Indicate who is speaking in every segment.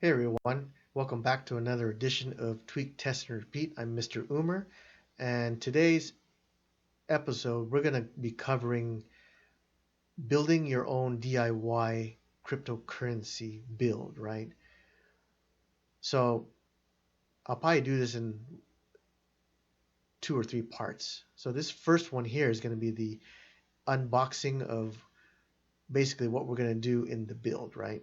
Speaker 1: Hey everyone, welcome back to another edition of Tweak.Test.Repeat. I'm Mr. Umer, and today's episode we're going to be covering building your own DIY cryptocurrency build, right? So I'll probably do this in two or three parts. So this first one here is going to be the unboxing of basically what we're going to do in the build, right?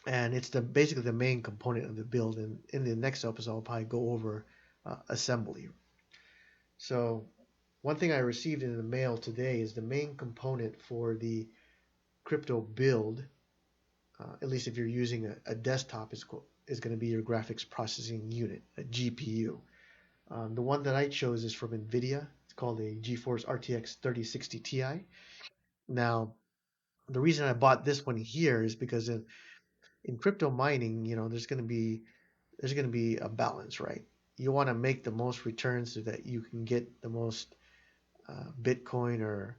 Speaker 1: And it's basically the main component of the build. And in the next episode, I'll probably go over assembly. So one thing I received in the mail today is the main component for the crypto build, at least if you're using a desktop, is going to be your graphics processing unit, a GPU. The one that I chose is from NVIDIA. It's called a GeForce RTX 3060 Ti. Now, the reason I bought this one here is because in crypto mining, there's going to be a balance, right? You want to make the most returns so that you can get the most Bitcoin or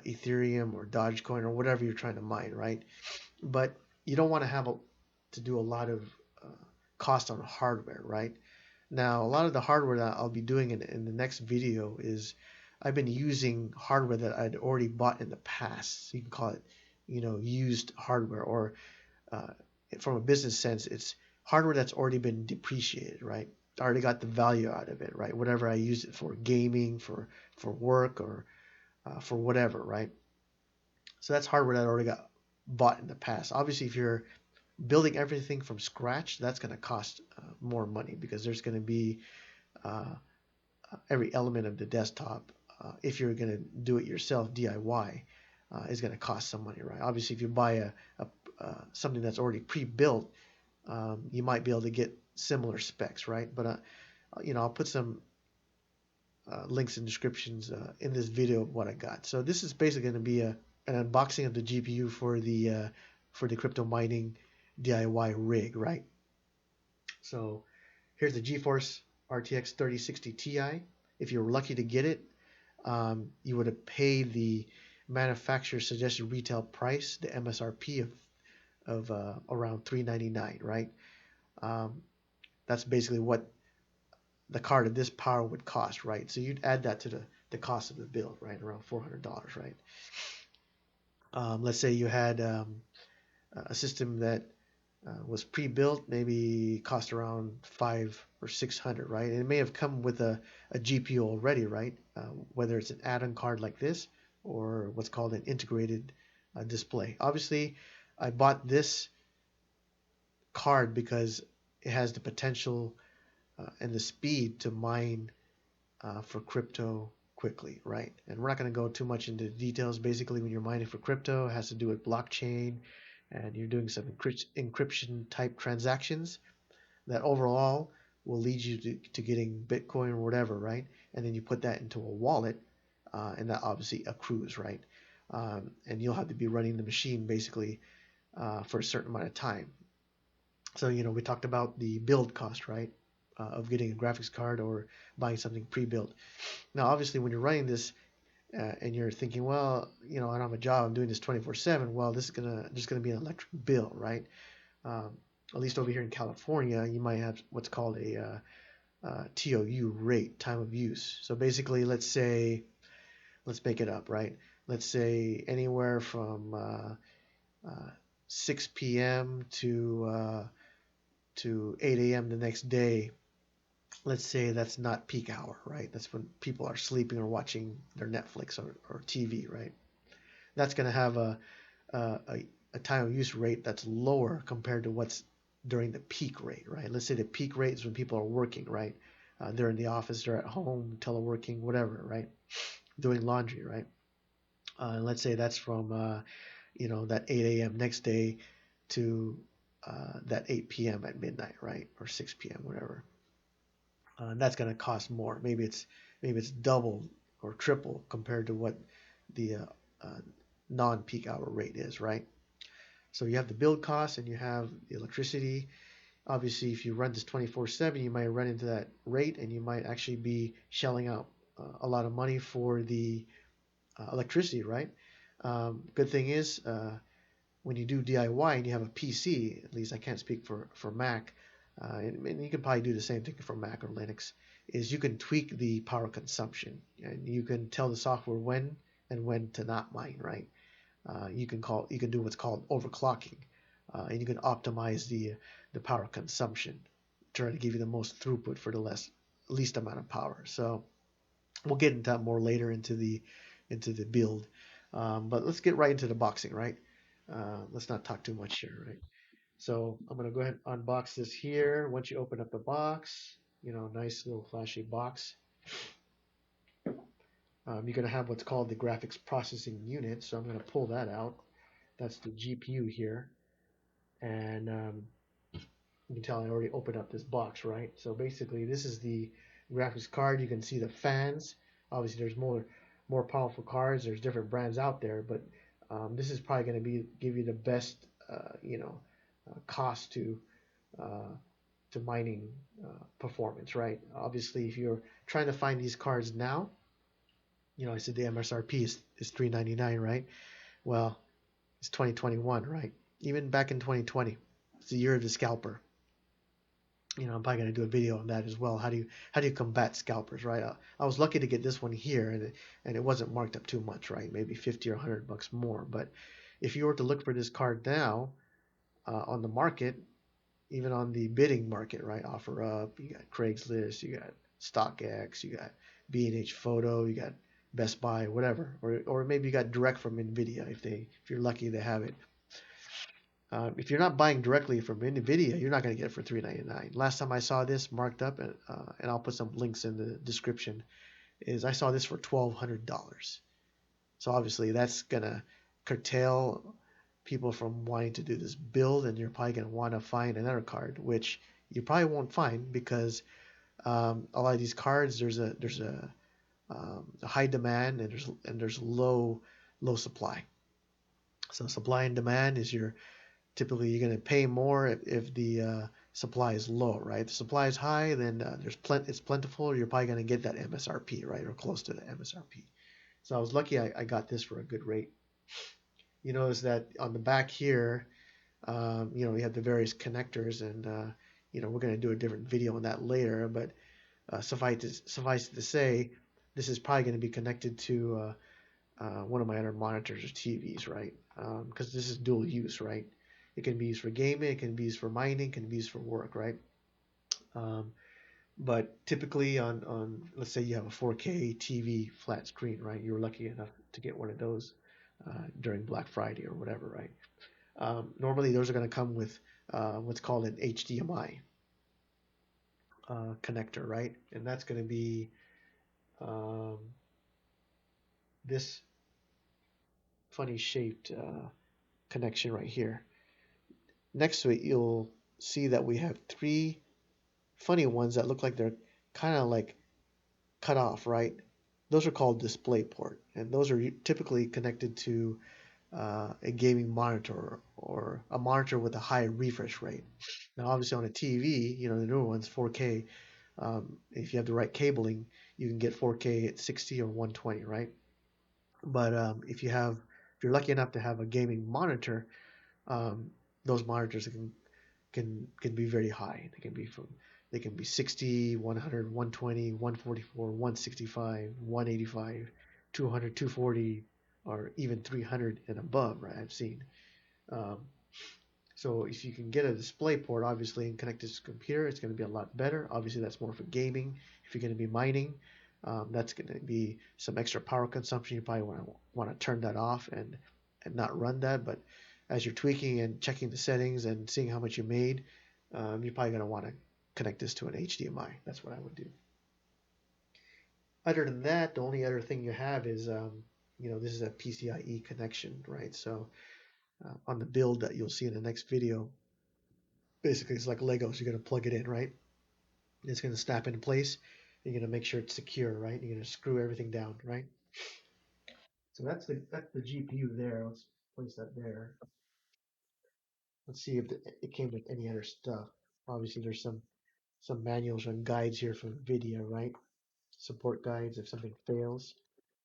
Speaker 1: Ethereum or Dogecoin or whatever you're trying to mine, right? But you don't want to to do a lot of uh, cost on hardware, right? Now, a lot of the hardware that I'll be doing in the next video is I've been using hardware that I'd already bought in the past. So you can call it, used hardware, or uh, from a business sense, it's hardware that's already been depreciated, right? I already got the value out of it, right? Whatever I use it for, gaming, for work, or for whatever, right? So that's hardware that already got bought in the past. Obviously, if you're building everything from scratch, that's going to cost more money because there's going to be uh, every element of the desktop. If you're going to do it yourself, DIY, is going to cost some money, right? Obviously, if you buy something that's already pre-built, you might be able to get similar specs, right? But I'll put some links and descriptions in this video of what I got. So this is basically going to be an unboxing of the GPU for the crypto mining DIY rig, right? So here's the GeForce RTX 3060 Ti. If you're lucky to get it, you would have paid the manufacturer suggested retail price, the MSRP of around $399, right? Um, that's basically what the card of this power would cost, right? So you'd add that to the cost of the build, right? Around $400, right? Let's say you had a system that was pre-built, maybe cost around 500 or 600, right? And it may have come with a GPU already, right? Whether it's an add-on card like this or what's called an integrated display. Obviously, I bought this card because it has the potential and the speed to mine for crypto quickly, right? And we're not going to go too much into details. Basically, when you're mining for crypto, it has to do with blockchain, and you're doing some encryption type transactions that overall will lead you to getting Bitcoin or whatever, right? And then you put that into a wallet, and that obviously accrues, right? And you'll have to be running the machine basically for a certain amount of time. So, we talked about the build cost, right? Of getting a graphics card or buying something pre-built. Now, obviously, when you're running this and you're thinking, well, I don't have a job, I'm doing this 24/7. Well, there's gonna be an electric bill, right? Um, at least over here in California, you might have what's called a TOU rate, time of use. So basically, let's make it up, right? Let's say anywhere from uh, 6 p.m. to 8 a.m. the next day. Let's say that's not peak hour, right? That's when people are sleeping or watching their Netflix or TV, right? That's going to have a time of use rate that's lower compared to what's during the peak rate, right? Let's say the peak rate is when people are working, right? They're in the office, they're at home, teleworking, whatever, right? Doing laundry, right? And let's say that's from that 8 a.m. next day to that 8 p.m. at midnight, right? Or 6 p.m., whatever. That's going to cost more. Maybe it's double or triple compared to what the uh, non-peak hour rate is, right? So you have the build cost and you have the electricity. Obviously, if you run this 24/7, you might run into that rate and you might actually be shelling out a lot of money for the electricity, right? Good thing is when you do DIY and you have a PC, at least I can't speak for Mac, and you can probably do the same thing for Mac or Linux, is you can tweak the power consumption and you can tell the software when and when to not mine, right? You can do what's called overclocking, and you can optimize the power consumption, try to give you the most throughput for the least amount of power. So we'll get into that more later into the build. But let's get right into the boxing, right? Let's not talk too much here, right? So I'm gonna go ahead and unbox this here. Once you open up the box, nice little flashy box. You're gonna have what's called the graphics processing unit. So I'm gonna pull that out. That's the GPU here, and you can tell I already opened up this box, right? So basically, this is the graphics card. You can see the fans. Obviously, there's more powerful cards. There's different brands out there, but this is probably going to give you the best, cost uh, to mining performance, right? Obviously, if you're trying to find these cards now, I said the MSRP is $399, right? Well, it's 2021, right? Even back in 2020, it's the year of the scalper. I'm probably going to do a video on that as well. How do you combat scalpers, right? I was lucky to get this one here, and it wasn't marked up too much, right? Maybe 50 or $100 more. But if you were to look for this card now on the market, even on the bidding market, right? OfferUp, you got Craigslist, you got StockX, you got B&H Photo, you got Best Buy, whatever, or maybe you got direct from NVIDIA if you're lucky to have it. If you're not buying directly from NVIDIA, you're not going to get it for $399. Last time I saw this marked up, and I'll put some links in the description, is I saw this for $1,200. So obviously that's going to curtail people from wanting to do this build, and you're probably going to want to find another card, which you probably won't find because a lot of these cards there's a high demand and there's low supply. So supply and demand is your typically you're going to pay more if the supply is low, right? If the supply is high, then it's plentiful. You're probably going to get that MSRP, right, or close to the MSRP. So I was lucky I got this for a good rate. You notice that on the back here, we have the various connectors, and we're going to do a different video on that later. But suffice it to say, this is probably going to be connected to one of my other monitors or TVs, right? Because this is dual use, right? It can be used for gaming, it can be used for mining, it can be used for work, right? Um, but typically on let's say you have a 4K TV flat screen, right? You were lucky enough to get one of those during Black Friday or whatever, right? Normally those are going to come with what's called an HDMI connector, right? And that's going to be um, this funny shaped connection right here. Next to it, you'll see that we have three funny ones that look like they're kind of like cut off, right? Those are called DisplayPort, and those are typically connected to a gaming monitor or a monitor with a high refresh rate. Now, obviously, on a TV, the newer ones, 4K, if you have the right cabling, you can get 4K at 60 or 120, right? But if you're lucky enough to have a gaming monitor, um, those monitors can be very high. They can be 60, 100, 120, 144, 165, 185, 200, 240, or even 300 and above, right? I've seen. Um, so if you can get a display port, obviously, and connect this to computer, it's going to be a lot better. Obviously, that's more for gaming. If you're going to be mining, that's going to be some extra power consumption. You probably want to turn that off and not run that. But as you're tweaking and checking the settings and seeing how much you made, you're probably going to want to connect this to an HDMI. That's what I would do. Other than that, the only other thing you have is, this is a PCIe connection, right? So on the build that you'll see in the next video, basically it's like Legos. You're going to plug it in, right? It's going to snap into place. You're going to make sure it's secure, right? You're going to screw everything down, right? So that's the GPU there. Let's place that there. Let's see if it came with any other stuff. Obviously, there's some manuals and guides here from NVIDIA, right? Support guides if something fails.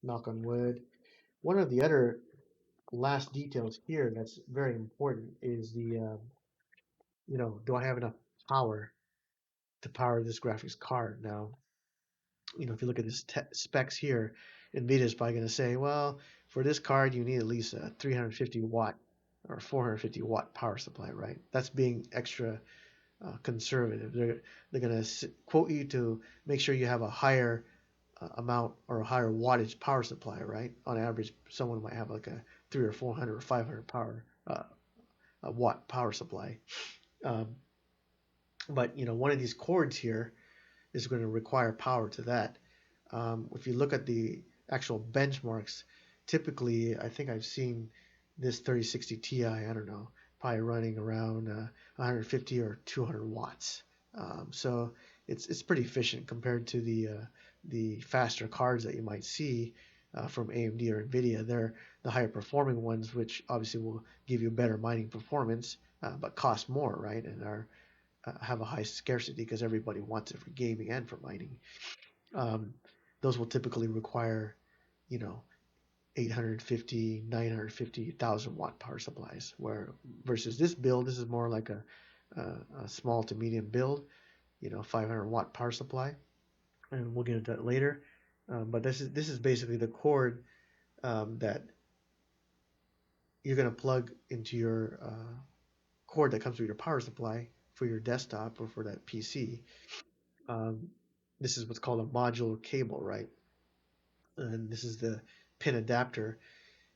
Speaker 1: Knock on wood. One of the other last details here that's very important is do I have enough power to power this graphics card? Now, if you look at this specs here, NVIDIA is probably going to say, well, for this card, you need at least a 350 watt or 450 watt power supply, right? That's being extra conservative. They're going to quote you to make sure you have a higher amount or a higher wattage power supply, right? On average, someone might have like a 300 or 400 or 500 power a watt power supply. Um, but one of these cords here is going to require power to that. If you look at the actual benchmarks, typically I think I've seen this 3060 Ti, I don't know, probably running around 150 or 200 watts. So it's pretty efficient compared to the faster cards that you might see from AMD or NVIDIA. They're the higher performing ones, which obviously will give you better mining performance, but cost more, right? And have a high scarcity because everybody wants it for gaming and for mining. Um, those will typically require, you know, 850, 950, 1000 watt power supplies. Where versus this build, this is more like a small to medium build, 500 watt power supply, and we'll get into that later. But this is basically the cord that you're going to plug into your cord that comes with your power supply for your desktop or for that PC. Um, this is what's called a modular cable, right? And this is the pin adapter.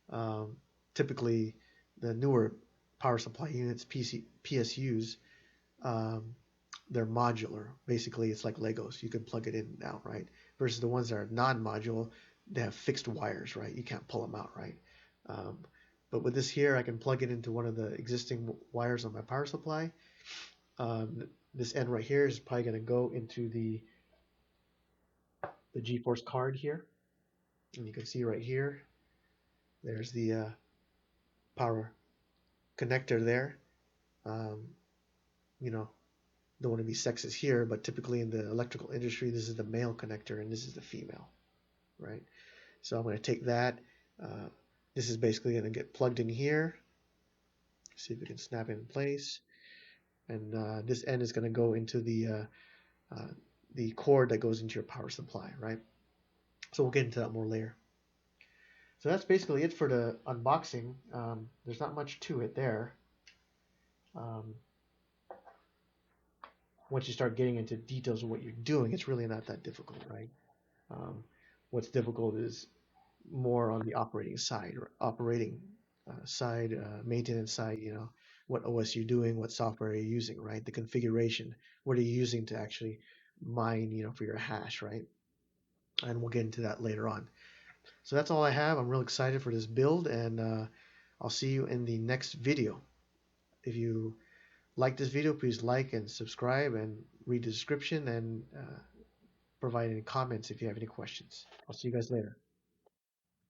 Speaker 1: Um, Typically, the newer power supply units, PSUs, um, they're modular. Basically, it's like Legos. You can plug it in and out, right? Versus the ones that are non-modular, they have fixed wires, right? You can't pull them out, right? Um, but with this here, I can plug it into one of the existing wires on my power supply. This end right here is probably going to go into the GeForce card here. And you can see right here, there's the power connector there. Um, you know, don't want to be sexist here, but typically in the electrical industry, this is the male connector and this is the female, right? So I'm going to take that. Uh, this is basically going to get plugged in here. See if we can snap it in place. And this end is going to go into the cord that goes into your power supply, right? So we'll get into that more later. So that's basically it for the unboxing. There's not much to it there. Um, Once you start getting into details of what you're doing, it's really not that difficult, right? Um, what's difficult is more on the operating side, or operating side, maintenance side. What OS you're doing, what software are you using, right? The configuration, what are you using to actually mine, for your hash, right? And we'll get into that later on. So that's all I have. I'm real excited for this build, and I'll see you in the next video. If you like this video, please like and subscribe and read the description and provide any comments if you have any questions. I'll see you guys later.